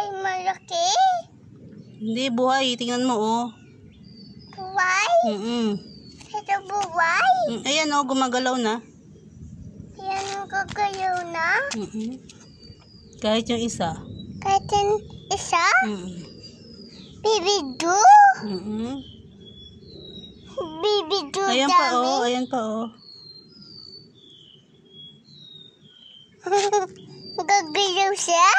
Ay, malaki. Hindi, buhay. Tingnan mo, oh. Buhay? Ito buhay? Ayan, oh, gumagalaw na. Ayan ang gagalaw na? Kahit yung isa. Kahit yung isa? Baby do? Baby do ayan dami? Pa, oh. Ayan pa, oh. Gagalaw siya?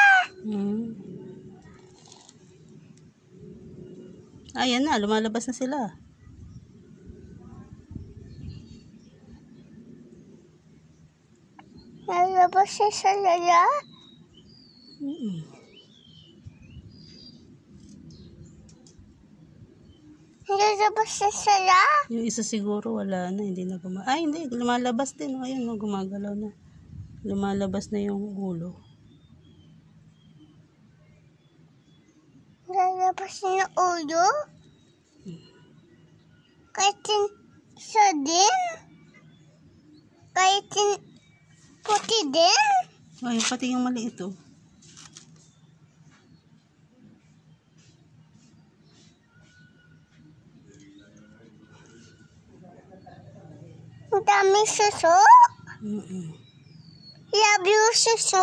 Ayan na, lumalabas na sila. Lalabas siya sa lala? Lalabas siya sa lala? Yung isa siguro wala na, hindi na ay, hindi, lumalabas din. Ayan, oh, gumagalaw na. Lumalabas na yung ulo. Lalabas na ulo? Kahit yung isa din? Kahit yung puti din? Ay, pati yung maliit, oh. Ang daming suso? Love you, suso?